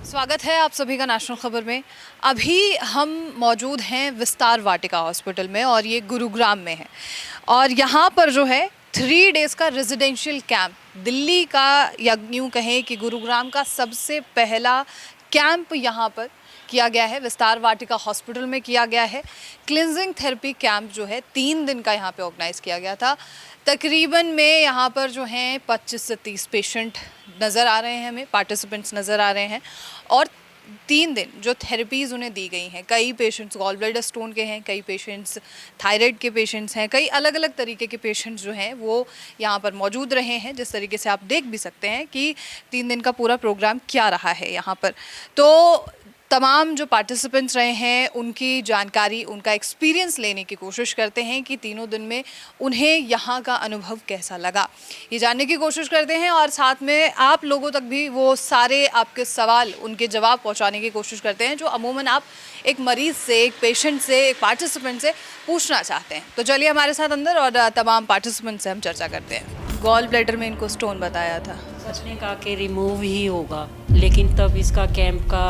स्वागत है आप सभी का नेशनल खबर में। अभी हम मौजूद हैं विस्तार वाटिका हॉस्पिटल में और ये गुरुग्राम में है। और यहाँ पर जो है 3 डेज़ का रेजिडेंशियल कैंप, दिल्ली का या यूँ कहें कि गुरुग्राम का सबसे पहला कैंप यहाँ पर किया गया है। विस्तार वाटिका हॉस्पिटल में किया गया है। क्लिनजिंग थेरेपी कैंप जो है 3 दिन का यहाँ पे ऑर्गेनाइज़ किया गया था। तकरीबन में यहाँ पर जो हैं 25 से 30 पेशेंट नज़र आ रहे हैं, हमें पार्टिसिपेंट्स नज़र आ रहे हैं। और 3 दिन जो थेरेपीज़ उन्हें दी गई हैं, कई पेशेंट्स गॉल ब्लैडर स्टोन के हैं, कई पेशेंट्स थायराइड के पेशेंट्स हैं, कई अलग अलग तरीके के पेशेंट्स जो हैं वो यहाँ पर मौजूद रहे हैं। जिस तरीके से आप देख भी सकते हैं कि 3 दिन का पूरा प्रोग्राम क्या रहा है यहाँ पर। तो तमाम जो पार्टिसिपेंट्स रहे हैं उनकी जानकारी, उनका एक्सपीरियंस लेने की कोशिश करते हैं कि तीनों दिन में उन्हें यहाँ का अनुभव कैसा लगा, ये जानने की कोशिश करते हैं। और साथ में आप लोगों तक भी वो सारे आपके सवाल, उनके जवाब पहुँचाने की कोशिश करते हैं जो अमूमन आप एक मरीज़ से, एक पेशेंट से, एक पार्टिसिपेंट से पूछना चाहते हैं। तो चलिए हमारे साथ अंदर और तमाम पार्टिसिपेंट से हम चर्चा करते हैं। गॉल ब्लैडर में इनको स्टोन बताया था, सच ने कहा कि रिमूव ही होगा, लेकिन तब इसका कैंप का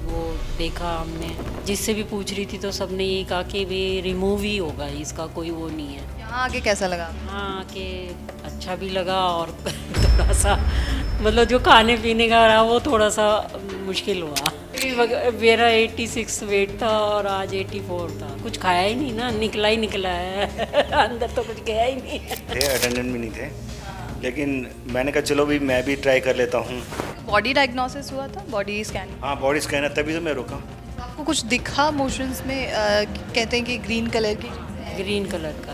वो देखा हमने, जिससे भी पूछ रही थी तो सबने यही कहा कि भी रिमूव ही होगा, इसका कोई वो नहीं है। यहाँ आके कैसा लगा? हाँ कि अच्छा भी लगा और थोड़ा सा मतलब जो खाने पीने का रहा वो थोड़ा सा मुश्किल हुआ। मेरा 86 वेट था और आज 84 था। कुछ खाया ही नहीं ना, निकला है अंदर तो कुछ गया ही नहीं थे, अटेंडेंट भी नहीं थे, लेकिन मैंने कहा चलो भी मैं भी ट्राई कर लेता हूँ। बॉडी डायग्नोसिस हुआ था, बॉडी स्कैन? हाँ, बॉडी स्कैनर, तभी तो मैं रुका। आपको कुछ दिखा मोशंस में? कहते हैं कि ग्रीन कलर की ग्रीन कलर का।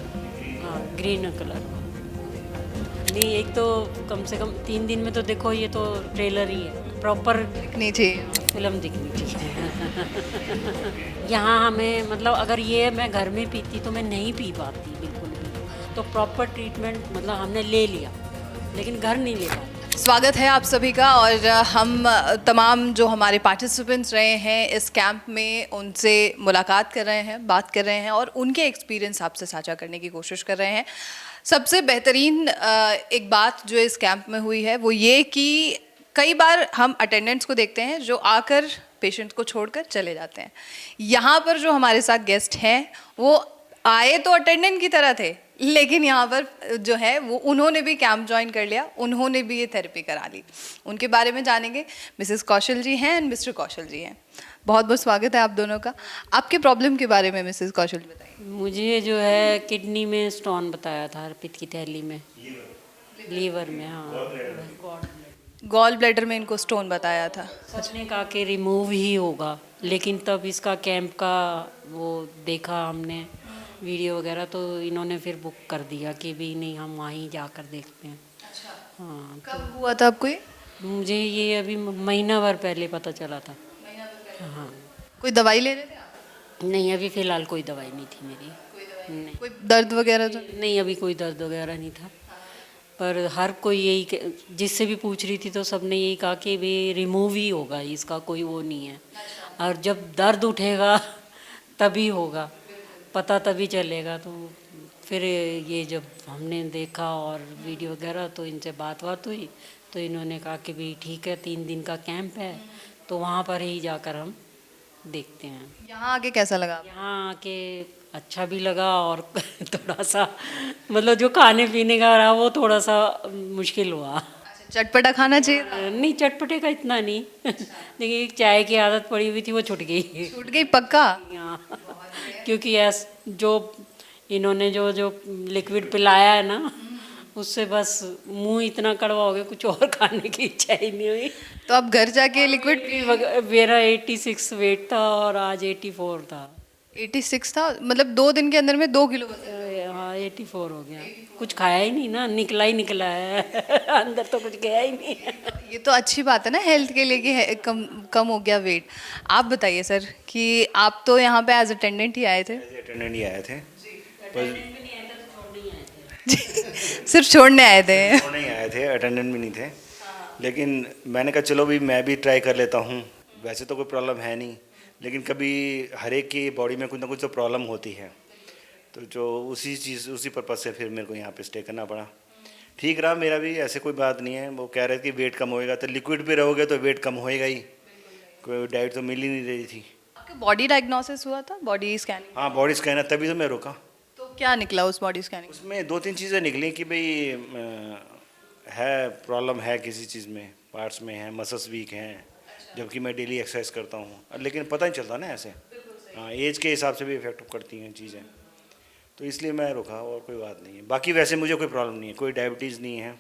हाँ, ग्रीन कलर का। नहीं, एक तो कम से कम 3 दिन में तो देखो, ये तो ट्रेलर ही है, प्रॉपर दिखनी चाहिए। फिल्म दिखनी चाहिए। यहाँ हमें मतलब अगर ये मैं घर में पीती तो मैं नहीं पी पाती बिल्कुल भी। तो प्रॉपर ट्रीटमेंट मतलब हमने ले लिया, लेकिन घर नहीं ले पाती। स्वागत है आप सभी का। और हम तमाम जो हमारे पार्टिसिपेंट्स रहे हैं इस कैंप में, उनसे मुलाकात कर रहे हैं, बात कर रहे हैं और उनके एक्सपीरियंस आपसे साझा करने की कोशिश कर रहे हैं। सबसे बेहतरीन एक बात जो इस कैंप में हुई है वो ये कि कई बार हम अटेंडेंट्स को देखते हैं जो आकर पेशेंट को छोड़कर चले जाते हैं। यहाँ पर जो हमारे साथ गेस्ट हैं वो आए तो अटेंडेंट की तरह थे, लेकिन यहाँ पर जो है वो उन्होंने भी कैंप ज्वाइन कर लिया, उन्होंने भी ये थेरेपी करा ली। उनके बारे में जानेंगे। मिसेस कौशल जी हैं एंड मिस्टर कौशल जी हैं। बहुत बहुत स्वागत है आप दोनों का। आपके प्रॉब्लम के बारे में मिसेस कौशल जी बताइए। मुझे जो है किडनी में स्टोन बताया था, पित्त की थैली में, लीवर में। हाँ, गॉल ब्लैडर में इनको स्टोन बताया था। सच ने कहा कि रिमूव ही होगा, लेकिन तब इसका कैंप का वो देखा हमने वीडियो वगैरह, तो इन्होंने फिर बुक कर दिया कि भी नहीं, हम वहीं जाकर देखते हैं। अच्छा, हाँ, कब हुआ था आपको ये? मुझे ये अभी महीना भर पहले पता चला था। हाँ। कोई दवाई ले रहे थे आप? नहीं, अभी फ़िलहाल कोई दवाई नहीं थी मेरी। नहीं, कोई दर्द वगैरह तो? नहीं, अभी कोई दर्द वगैरह नहीं था। पर हर कोई यही जिससे भी पूछ रही थी तो सबने यही कहा कि भी रिमूव ही होगा, इसका कोई वो नहीं है। और जब दर्द उठेगा तभी होगा, पता तभी चलेगा। तो फिर ये जब हमने देखा और वीडियो वगैरह, तो इनसे बात हुई, तो इन्होंने कहा कि भी ठीक है, 3 दिन का कैंप है, तो वहाँ पर ही जाकर हम देखते हैं। यहाँ आके कैसा लगा? यहाँ आके अच्छा भी लगा और थोड़ा सा मतलब जो खाने पीने का रहा वो थोड़ा सा मुश्किल हुआ। चटपटा खाना चाहिए था? नहीं, चटपटे का इतना नहीं, लेकिन एक चाय की आदत पड़ी हुई थी, वो छूट गई। छूट गई पक्का? हाँ, क्योंकि जो इन्होंने जो जो लिक्विड पिलाया है ना, उससे बस मुंह इतना कड़वा हो गया, कुछ और खाने की इच्छा ही नहीं हुई। तो अब घर जाके लिक्विड? मेरा 86 वेट था और आज 84 था। 86 था, मतलब 2 दिन के अंदर में 2 किलो हाँ, 84 हो गया। कुछ खाया ही नहीं ना, निकला है अंदर तो कुछ गया ही नहीं है। ये तो अच्छी बात है ना हेल्थ के लिए कि कम हो गया वेट। आप बताइए सर कि आप तो यहाँ पे एज अटेंडेंट ही आए थे? अटेंडेंट ही आए थे, पर सिर्फ छोड़ने आए थे? नहीं आए थे, अटेंडेंट भी नहीं थे, लेकिन मैंने कहा चलो भी मैं भी ट्राई कर लेता हूँ। वैसे तो कोई प्रॉब्लम है नहीं, लेकिन कभी हर एक की बॉडी में कुछ ना कुछ तो प्रॉब्लम होती है, तो जो उसी पर्पज़ से फिर मेरे को यहाँ पे स्टे करना पड़ा। ठीक रहा मेरा भी, ऐसे कोई बात नहीं है। वो कह रहे थे कि वेट कम होएगा, तो लिक्विड पे रहोगे तो वेट कम होएगा ही। कोई डाइट तो मिल ही नहीं रही थी। आपके बॉडी डायग्नोसिस हुआ था, बॉडी स्कैनिंग? हाँ, बॉडी स्कैनर, तभी तो मैं रुका। तो क्या निकला उस बॉडी स्कैनिंग? उसमें 2-3 चीज़ें निकली कि भाई है प्रॉब्लम है किसी चीज़ में, पार्ट्स में है, मसल्स वीक हैं, जबकि मैं डेली एक्सरसाइज करता हूँ, लेकिन पता नहीं चलता ना ऐसे। हाँ, एज के हिसाब से भी इफेक्ट करती हैं चीज़ें, तो इसलिए मैं रुका, और कोई बात नहीं है। बाकी वैसे मुझे कोई प्रॉब्लम नहीं है, कोई डायबिटीज़ नहीं है,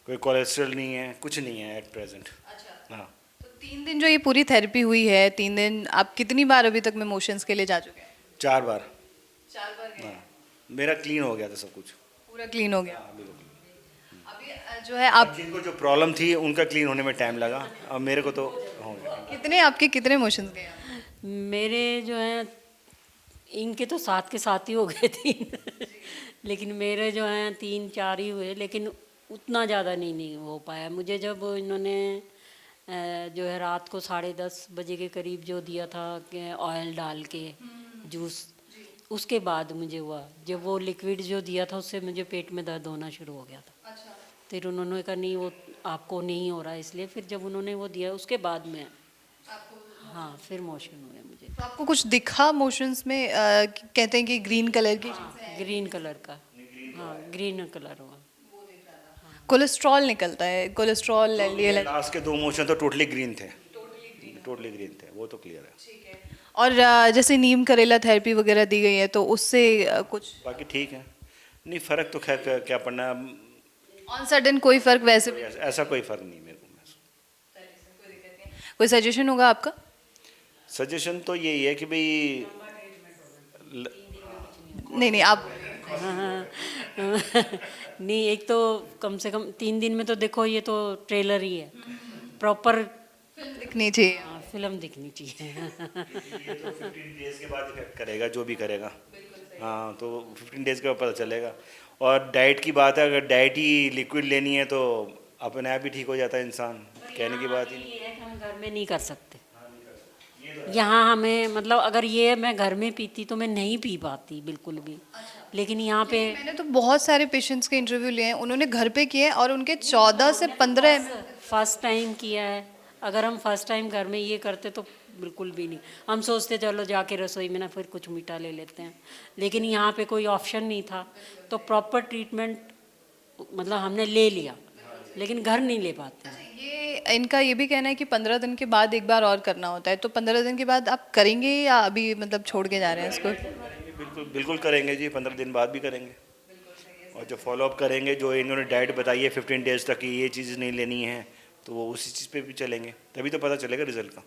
कोई कोलेस्ट्रॉल नहीं है, कुछ नहीं है एट प्रेजेंट। हाँ, तो 3 दिन जो ये पूरी थेरेपी हुई है, 3 दिन आप कितनी बार अभी तक में मोशंस के लिए जा चुके हैं? 4 बार। 4 बार गए? हाँ, मेरा क्लीन हो गया था सब कुछ। पूरा क्लीन हो गया? हाँ, बिल्कुल। अभी जो है आप जिनको जो प्रॉब्लम थी उनका क्लीन होने में टाइम लगा, अब मेरे को तो हो गया। आपके कितने मोशंस गए हैं? मेरे जो हैं इनके तो साथ के साथ ही हो गए 3 लेकिन मेरे जो हैं 3-4 ही हुए, लेकिन उतना ज़्यादा नहीं हो पाया मुझे। जब इन्होंने जो है रात को 10:30 बजे के करीब जो दिया था कि ऑयल डाल के जूस, उसके बाद मुझे हुआ। जब वो लिक्विड जो दिया था उससे मुझे पेट में दर्द होना शुरू हो गया था। फिर उन्होंने कहा नहीं वो आपको नहीं हो रहा, इसलिए फिर जब उन्होंने वो दिया उसके बाद में हाँ फिर मोशन हुए मुझे। तो आपको कुछ दिखा मोशंस में? कहते हैं कि ग्रीन कलर की ग्रीन कलर का, हाँ ग्रीन कलर हुआ। कोलेस्ट्रॉल निकलता है, कोलेस्ट्रॉल, एलडीएल। लास्ट के 2 मोशन तो टोटली ग्रीन थे, टोटली ग्रीन थे, वो तो क्लियर है। और जैसे नीम करेला थेरेपी वगैरह दी गई है, तो उससे कुछ बाकी ठीक है, नहीं फ़र्क तो खैर क्या पड़ना, ऑन सडन कोई फर्क वैसे भी? ऐसा कोई फ़र्क नहीं मेरे को। कोई सजेशन होगा आपका? सजेशन तो यही है कि भाई नहीं आप नहीं, एक तो कम से कम 3 दिन में तो देखो, ये तो ट्रेलर ही है, प्रॉपर दिखनी चाहिए। फिल्म दिखनी चाहिए। ये तो 15 डेज़ के बाद इफेक्ट करेगा जो भी करेगा। हाँ, तो 15 डेज़ के बाद पता चलेगा। और डाइट की बात है, अगर डाइट ही लिक्विड लेनी है तो अपने आप ही ठीक हो जाता है इंसान, कहने की बात ही नहीं। ये है कि हम घर में नहीं कर सकते। यहाँ हमें मतलब अगर ये मैं घर में पीती तो मैं नहीं पी पाती बिल्कुल भी, लेकिन यहाँ पे मैंने तो बहुत सारे पेशेंट्स के इंटरव्यू लिए हैं, उन्होंने घर पे किए और उनके 14 से 15 फर्स्ट टाइम किया है। अगर हम फर्स्ट टाइम घर में ये करते तो बिल्कुल भी नहीं, हम सोचते चलो जाके रसोई में ना फिर कुछ मीठा ले लेते हैं, लेकिन यहाँ पे कोई ऑप्शन नहीं था, तो प्रॉपर ट्रीटमेंट मतलब हमने ले लिया, लेकिन घर नहीं ले पाते हैं। ये इनका ये भी कहना है कि 15 दिन के बाद एक बार और करना होता है, तो 15 दिन के बाद आप करेंगे या अभी मतलब छोड़ के जा रहे हैं इसको? बिल्कुल बिल्कुल करेंगे जी, 15 दिन बाद भी करेंगे। और जो फॉलोअप करेंगे, जो इन्होंने डाइट बताई है 15 डेज़ तक की ये चीज़ नहीं लेनी है, तो वो उसी चीज़ पे भी चलेंगे, तभी तो पता चलेगा रिजल्ट का।